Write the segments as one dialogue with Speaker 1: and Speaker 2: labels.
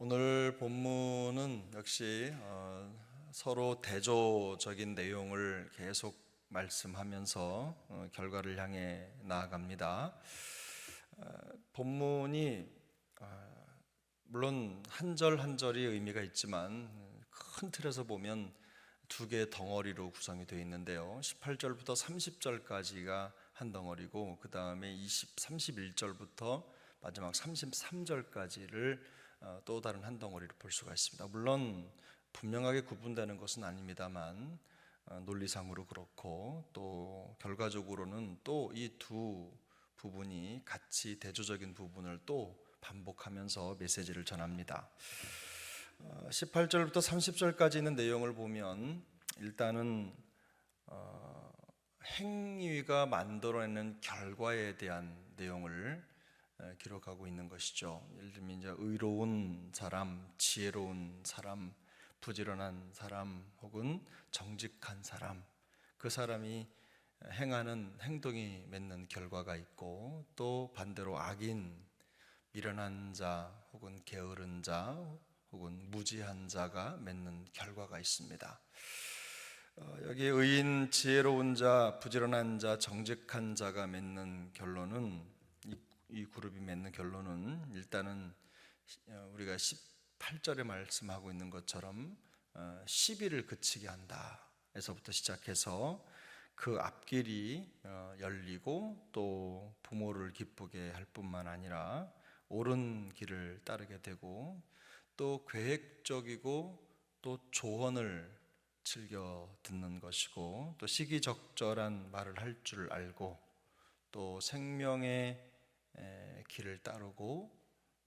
Speaker 1: 오늘 본문은 역시 서로 대조적인 내용을 계속 말씀하면서 결과를 향해 나아갑니다. 본문이 물론 한 절 한 절이 의미가 있지만 큰 틀에서 보면 두 개의 덩어리로 구성이 되어 있는데요. 18절부터 30절까지가 한 덩어리고 그 다음에 31절부터 마지막 33절까지를 또 다른 한 덩어리를 볼 수가 있습니다. 물론 분명하게 구분되는 것은 아닙니다만 논리상으로 그렇고 또 결과적으로는 또 이 두 부분이 같이 대조적인 부분을 또 반복하면서 메시지를 전합니다. 18절부터 30절까지 있는 내용을 보면 일단은 행위가 만들어내는 결과에 대한 내용을 기록하고 있는 것이죠. 예를 들면 이제 의로운 사람, 지혜로운 사람, 부지런한 사람 혹은 정직한 사람, 그 사람이 행하는 행동이 맺는 결과가 있고 또 반대로 악인, 미련한 자 혹은 게으른 자 혹은 무지한 자가 맺는 결과가 있습니다. 여기 의인, 지혜로운 자, 부지런한 자, 정직한 자가 맺는 결론은 이 그룹이 맺는 결론은 일단은 우리가 18절에 말씀하고 있는 것처럼 시비를 그치게 한다 에서부터 시작해서 그 앞길이 열리고 또 부모를 기쁘게 할 뿐만 아니라 옳은 길을 따르게 되고 또 계획적이고 또 조언을 즐겨 듣는 것이고 또 시기적절한 말을 할 줄 알고 또 생명의 길을 따르고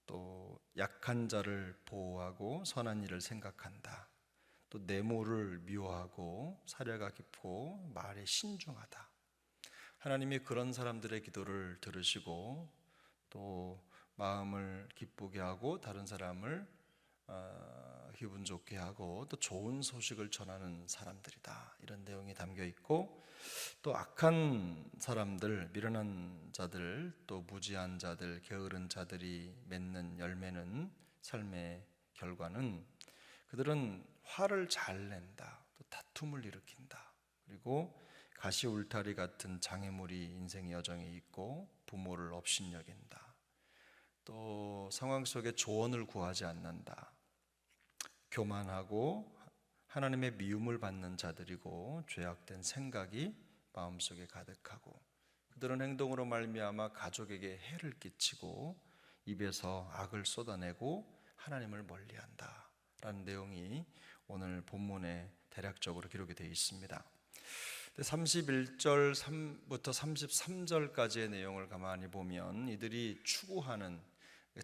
Speaker 1: 또 약한 자를 보호하고 선한 일을 생각한다. 또 내모를 미워하고 사려가 깊고 말에 신중하다. 하나님이 그런 사람들의 기도를 들으시고 또 마음을 기쁘게 하고 다른 사람을 기분 좋게 하고 또 좋은 소식을 전하는 사람들이다. 이런 내용이 담겨 있고 또 악한 사람들, 미련한 자들, 또 무지한 자들, 게으른 자들이 맺는 열매는 삶의 결과는 그들은 화를 잘 낸다. 또 다툼을 일으킨다. 그리고 가시 울타리 같은 장애물이 인생의 여정에 있고 부모를 업신여긴다. 또 상황 속에 조언을 구하지 않는다. 교만하고 하나님의 미움을 받는 자들이고 죄악된 생각이 마음속에 가득하고 그들은 행동으로 말미암아 가족에게 해를 끼치고 입에서 악을 쏟아내고 하나님을 멀리한다 라는 내용이 오늘 본문에 대략적으로 기록이 되어 있습니다. 31절부터 33절까지의 내용을 가만히 보면 이들이 추구하는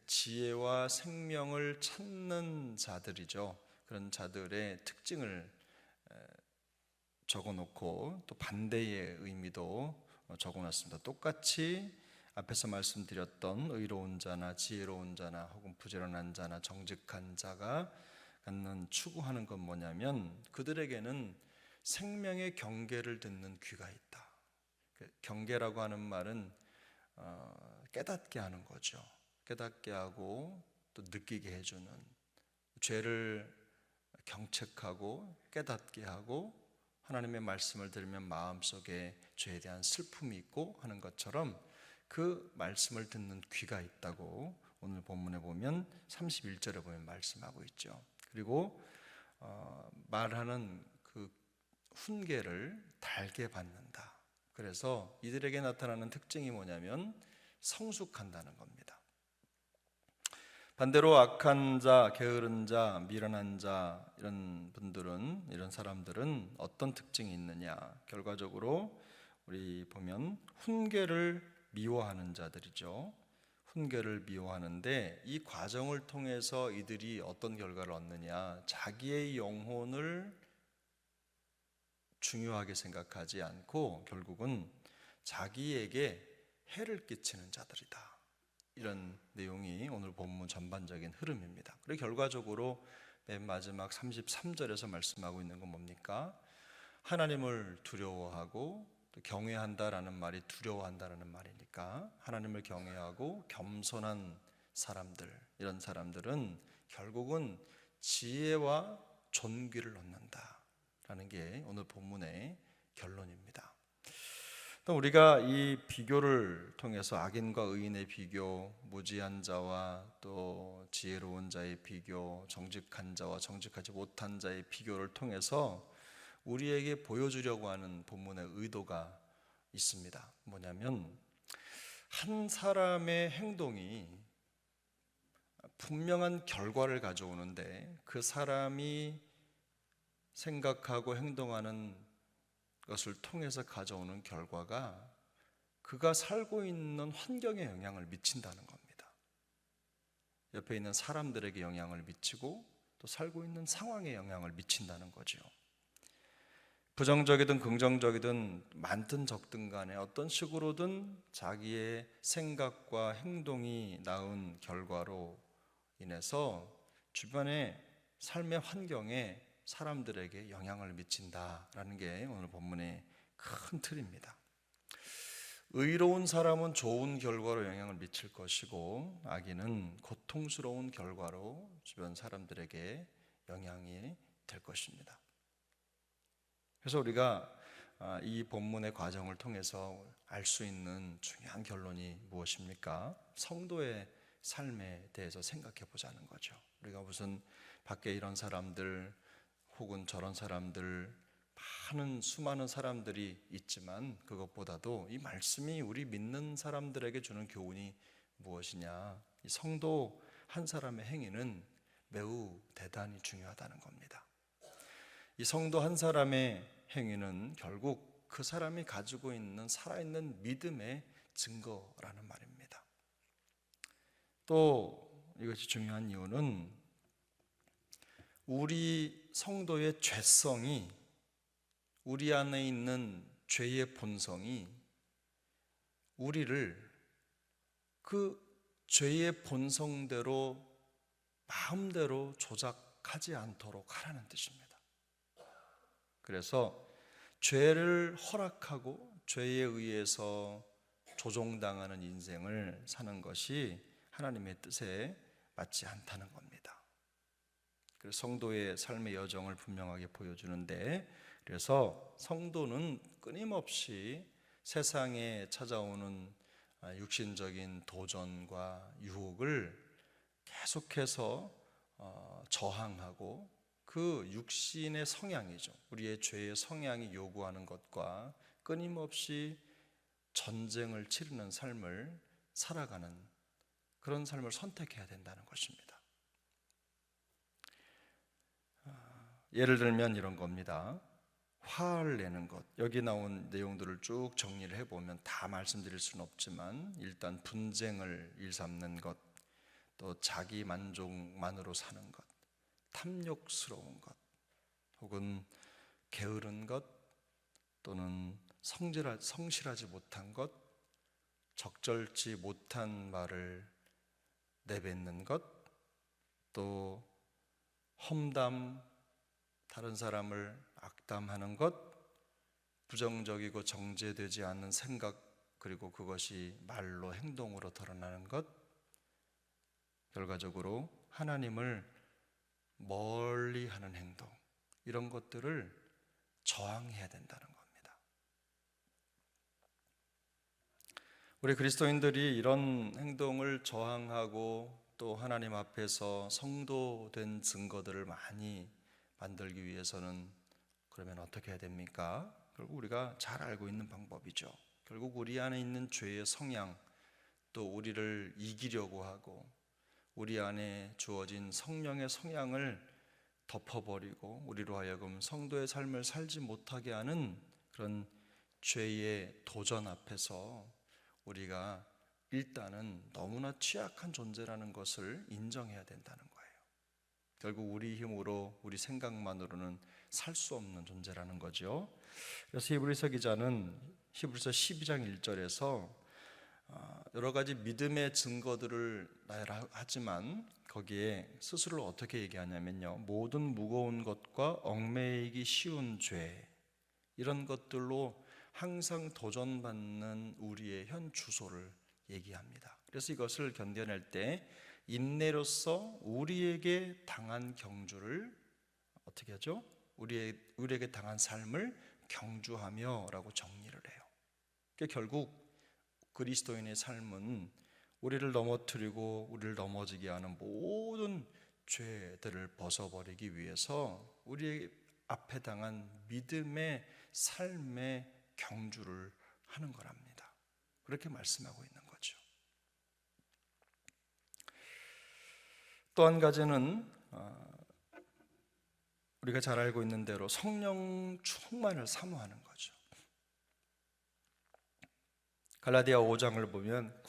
Speaker 1: 지혜와 생명을 찾는 자들이죠. 그런 자들의 특징을 적어놓고 또 반대의 의미도 적어놨습니다. 똑같이 앞에서 말씀드렸던 의로운 자나 지혜로운 자나 혹은 부지런한 자나 정직한 자가 갖는 추구하는 건 뭐냐면 그들에게는 생명의 경계를 듣는 귀가 있다. 경계라고 하는 말은 깨닫게 하는 거죠. 깨닫게 하고 또 느끼게 해주는, 죄를 경책하고 깨닫게 하고 하나님의 말씀을 들으면 마음속에 죄에 대한 슬픔이 있고 하는 것처럼 그 말씀을 듣는 귀가 있다고 오늘 본문에 보면 31절에 보면 말씀하고 있죠. 그리고 말하는 그 훈계를 달게 받는다. 그래서 이들에게 나타나는 특징이 뭐냐면 성숙한다는 겁니다. 반대로 악한 자, 게으른 자, 미련한 자 이런 분들은, 이런 사람들은 어떤 특징이 있느냐? 결과적으로 우리 보면 훈계를 미워하는 자들이죠. 훈계를 미워하는데 이 과정을 통해서 이들이 어떤 결과를 얻느냐? 자기의 영혼을 중요하게 생각하지 않고 결국은 자기에게 해를 끼치는 자들이다. 이런 내용이 오늘 본문 전반적인 흐름입니다. 그리고 결과적으로 맨 마지막 33절에서 말씀하고 있는 건 뭡니까? 하나님을 두려워하고 또 경외한다라는 말이 두려워한다라는 말이니까 하나님을 경외하고 겸손한 사람들, 이런 사람들은 결국은 지혜와 존귀를 얻는다라는 게 오늘 본문의 결론입니다. 또 우리가 이 비교를 통해서 악인과 의인의 비교, 무지한 자와 또 지혜로운 자의 비교, 정직한 자와 정직하지 못한 자의 비교를 통해서 우리에게 보여주려고 하는 본문의 의도가 있습니다. 뭐냐면 한 사람의 행동이 분명한 결과를 가져오는데 그 사람이 생각하고 행동하는 것을 통해서 가져오는 결과가 그가 살고 있는 환경에 영향을 미친다는 겁니다. 옆에 있는 사람들에게 영향을 미치고 또 살고 있는 상황에 영향을 미친다는 거죠. 부정적이든 긍정적이든 많든 적든 간에 어떤 식으로든 자기의 생각과 행동이 낳은 결과로 인해서 주변의 삶의 환경에 사람들에게 영향을 미친다라는 게 오늘 본문의 큰 틀입니다. 의로운 사람은 좋은 결과로 영향을 미칠 것이고 악인은 고통스러운 결과로 주변 사람들에게 영향이 될 것입니다. 그래서 우리가 이 본문의 과정을 통해서 알 수 있는 중요한 결론이 무엇입니까? 성도의 삶에 대해서 생각해 보자는 거죠. 우리가 무슨 밖에 이런 사람들 혹은 저런 사람들 많은 수많은 사람들이 있지만 그것보다도 이 말씀이 우리 믿는 사람들에게 주는 교훈이 무엇이냐? 이 성도 한 사람의 행위는 매우 대단히 중요하다는 겁니다. 이 성도 한 사람의 행위는 결국 그 사람이 가지고 있는 살아있는 믿음의 증거라는 말입니다. 또 이것이 중요한 이유는 우리 성도의 죄성이, 우리 안에 있는 죄의 본성이 우리를 그 죄의 본성대로 마음대로 조작하지 않도록 하라는 뜻입니다. 그래서 죄를 허락하고 죄에 의해서 조종당하는 인생을 사는 것이 하나님의 뜻에 맞지 않다는 겁니다. 그래서 성도의 삶의 여정을 분명하게 보여주는데, 그래서 성도는 끊임없이 세상에 찾아오는 육신적인 도전과 유혹을 계속해서 저항하고 그 육신의 성향이죠. 우리의 죄의 성향이 요구하는 것과 끊임없이 전쟁을 치르는 삶을 살아가는 그런 삶을 선택해야 된다는 것입니다. 예를 들면 이런 겁니다. 화를 내는 것. 여기 나온 내용들을 쭉 정리를 해보면 다 말씀드릴 수는 없지만 일단 분쟁을 일삼는 것, 또 자기 만족만으로 사는 것, 탐욕스러운 것, 혹은 게으른 것, 또는 성실하지 못한 것, 적절치 못한 말을 내뱉는 것, 또 험담, 다른 사람을 악담하는 것, 부정적이고 정제되지 않는 생각, 그리고 그것이 말로 행동으로 드러나는 것, 결과적으로 하나님을 멀리 하는 행동, 이런 것들을 저항해야 된다는 겁니다. 우리 그리스도인들이 이런 행동을 저항하고 또 하나님 앞에서 성도된 증거들을 많이 만들기 위해서는 그러면 어떻게 해야 됩니까? 결국 우리가 잘 알고 있는 방법이죠. 결국 우리 안에 있는 죄의 성향, 또 우리를 이기려고 하고 우리 안에 주어진 성령의 성향을 덮어버리고 우리로 하여금 성도의 삶을 살지 못하게 하는 그런 죄의 도전 앞에서 우리가 일단은 너무나 취약한 존재라는 것을 인정해야 된다는 거예요. 결국 우리 힘으로, 우리 생각만으로는 살 수 없는 존재라는 거죠. 그래서 히브리서 기자는 히브리서 12장 1절에서 여러 가지 믿음의 증거들을 나열하지만 거기에 스스로를 어떻게 얘기하냐면요, 모든 무거운 것과 얽매이기 쉬운 죄, 이런 것들로 항상 도전받는 우리의 현 주소를 얘기합니다. 그래서 이것을 견뎌낼 때 인내로서 우리에게 당한 경주를 어떻게 하죠? 우리에게 당한 삶을 경주하며라고 정리를 해요. 그러니까 결국 그리스도인의 삶은 우리를 넘어뜨리고 우리를 넘어지게 하는 모든 죄들을 벗어버리기 위해서 우리 앞에 당한 믿음의 삶의 경주를 하는 거랍니다. 그렇게 말씀하고 있는 거죠. 또 한 가지는 우리가 잘 알고 있는 대로 성령 충만을 사모하는 거죠. 갈라디아 5장을 보면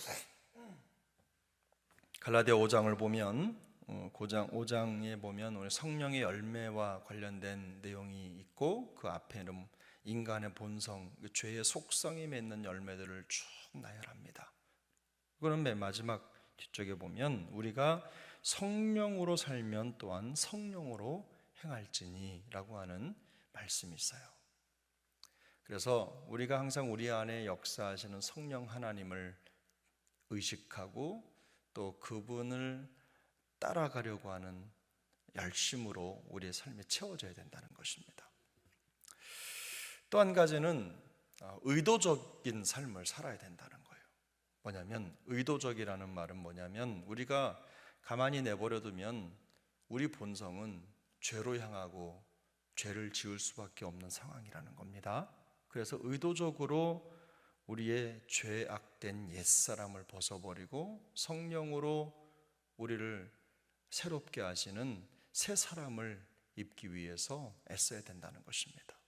Speaker 1: 5장에 보면 오늘 성령의 열매와 관련된 내용이 있고 그 앞에는 인간의 본성, 죄의 속성이 맺는 열매들을 쭉 나열합니다. 그럼 맨 마지막 뒤쪽에 보면 우리가 성령으로 살면 또한 성령으로 행할지니 라고 하는 말씀이 있어요. 그래서 우리가 항상 우리 안에 역사하시는 성령 하나님을 의식하고 또 그분을 따라가려고 하는 열심으로 우리의 삶이 채워져야 된다는 것입니다. 또 한 가지는 의도적인 삶을 살아야 된다는 거예요. 뭐냐면 의도적이라는 말은 뭐냐면 우리가 가만히 내버려두면 우리 본성은 죄로 향하고 죄를 지을 수밖에 없는 상황이라는 겁니다. 그래서 의도적으로 우리의 죄악된 옛사람을 벗어버리고 성령으로 우리를 새롭게 하시는 새 사람을 입기 위해서 애써야 된다는 것입니다.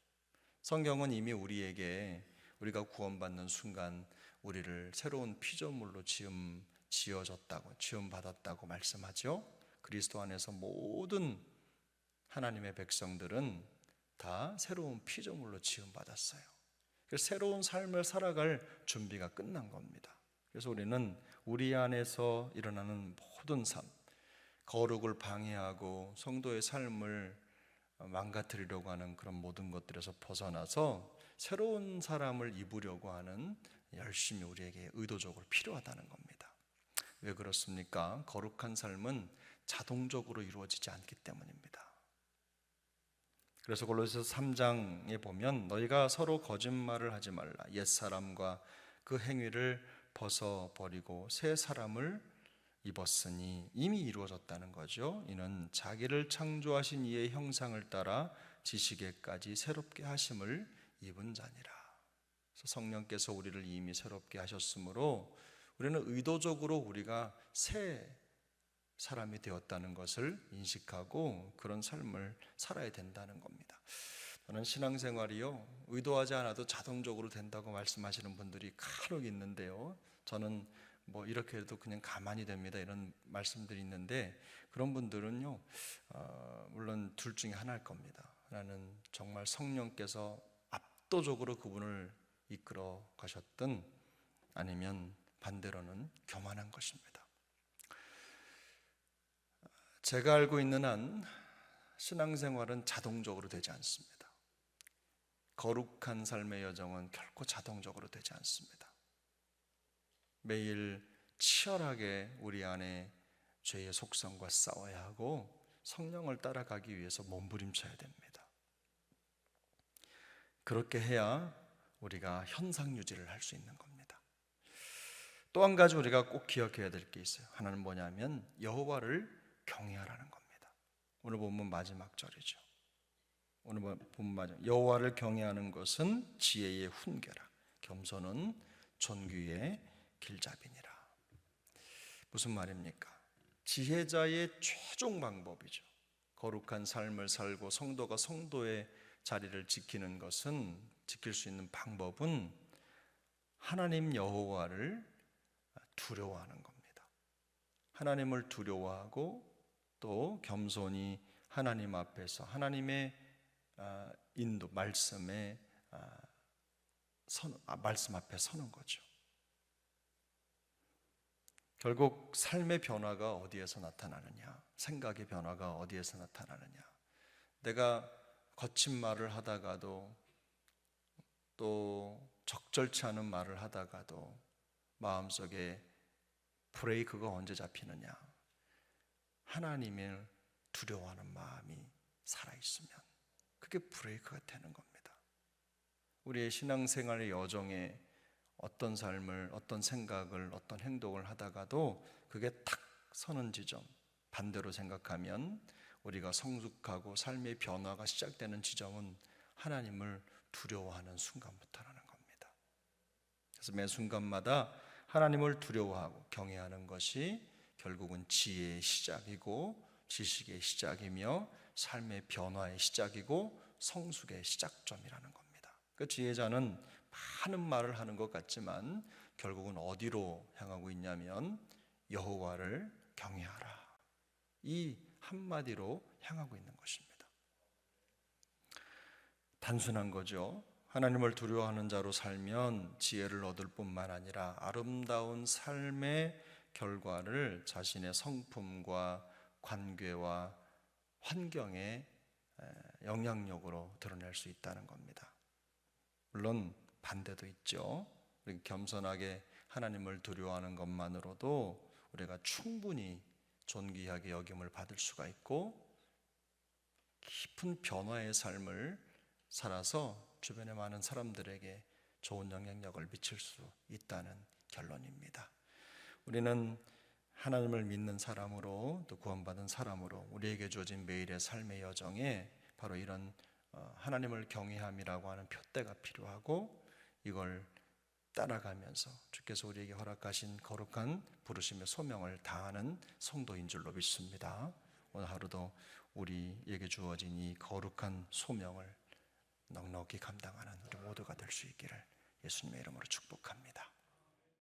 Speaker 1: 성경은 이미 우리에게 우리가 구원받는 순간 우리를 새로운 피조물로 지음받았다고 말씀하죠. 그리스도 안에서 모든 하나님의 백성들은 다 새로운 피조물로 지음받았어요. 그래서 새로운 삶을 살아갈 준비가 끝난 겁니다. 그래서 우리는 우리 안에서 일어나는 모든 삶, 거룩을 방해하고 성도의 삶을 망가뜨리려고 하는 그런 모든 것들에서 벗어나서 새로운 사람을 입으려고 하는 열심이 우리에게 의도적으로 필요하다는 겁니다. 왜 그렇습니까? 거룩한 삶은 자동적으로 이루어지지 않기 때문입니다. 그래서 골로새서 3장에 보면 너희가 서로 거짓말을 하지 말라. 옛사람과 그 행위를 벗어버리고 새 사람을 입었으니 이미 이루어졌다는 거죠. 이는 자기를 창조하신 이의 형상을 따라 지식에까지 새롭게 하심을 입은 자니라. 그래서 성령께서 우리를 이미 새롭게 하셨으므로 우리는 의도적으로 우리가 새 사람이 되었다는 것을 인식하고 그런 삶을 살아야 된다는 겁니다. 저는 신앙생활이요 의도하지 않아도 자동적으로 된다고 말씀하시는 분들이 간혹 있는데요, 저는 뭐 이렇게 해도 그냥 가만히 됩니다 이런 말씀들이 있는데, 그런 분들은요 물론 둘 중에 하나일 겁니다. 하나는 정말 성령께서 압도적으로 그분을 이끌어 가셨든 아니면 반대로는 교만한 것입니다. 제가 알고 있는 한 신앙생활은 자동적으로 되지 않습니다. 거룩한 삶의 여정은 결코 자동적으로 되지 않습니다. 매일 치열하게 우리 안에 죄의 속성과 싸워야 하고 성령을 따라가기 위해서 몸부림쳐야 됩니다. 그렇게 해야 우리가 현상 유지를 할 수 있는 겁니다. 또 한 가지 우리가 꼭 기억해야 될 게 있어요. 하나는 뭐냐면 여호와를 경외하라는 겁니다. 오늘 본문 마지막 절이죠. 오늘 본문 마지막 여호와를 경외하는 것은 지혜의 훈계라. 겸손은 존귀의 길잡이니라. 무슨 말입니까? 지혜자의 최종 방법이죠. 거룩한 삶을 살고 성도가 성도의 자리를 지키는 것은, 지킬 수 있는 방법은 하나님 여호와를 두려워하는 겁니다. 하나님을 두려워하고 또 겸손히 하나님 앞에서 하나님의 인도, 말씀 앞에 서는 거죠. 결국 삶의 변화가 어디에서 나타나느냐, 생각의 변화가 어디에서 나타나느냐, 내가 거친 말을 하다가도 또 적절치 않은 말을 하다가도 마음속에 브레이크가 언제 잡히느냐? 하나님을 두려워하는 마음이 살아있으면 그게 브레이크가 되는 겁니다. 우리의 신앙생활의 여정에 어떤 삶을, 어떤 생각을, 어떤 행동을 하다가도 그게 탁 서는 지점, 반대로 생각하면 우리가 성숙하고 삶의 변화가 시작되는 지점은 하나님을 두려워하는 순간부터라는 겁니다. 그래서 매 순간마다 하나님을 두려워하고 경외하는 것이 결국은 지혜의 시작이고 지식의 시작이며 삶의 변화의 시작이고 성숙의 시작점이라는 겁니다. 그 지혜자는 많은 말을 하는 것 같지만 결국은 어디로 향하고 있냐면 여호와를 경외하라, 이 한마디로 향하고 있는 것입니다. 단순한 거죠. 하나님을 두려워하는 자로 살면 지혜를 얻을 뿐만 아니라 아름다운 삶의 결과를 자신의 성품과 관계와 환경에 영향력으로 드러낼 수 있다는 겁니다. 물론 반대도 있죠. 겸손하게 하나님을 두려워하는 것만으로도 우리가 충분히 존귀하게 여김을 받을 수가 있고 깊은 변화의 삶을 살아서 주변의 많은 사람들에게 좋은 영향력을 미칠 수 있다는 결론입니다. 우리는 하나님을 믿는 사람으로 또 구원받은 사람으로 우리에게 주어진 매일의 삶의 여정에 바로 이런 하나님을 경외함이라고 하는 표대가 필요하고 이걸 따라가면서 주께서 우리에게 허락하신 거룩한 부르심의 소명을 다하는 성도인 줄로 믿습니다. 오늘 하루도 우리에게 주어진 이 거룩한 소명을 넉넉히 감당하는 우리 모두가 될 수 있기를 예수님의 이름으로 축복합니다.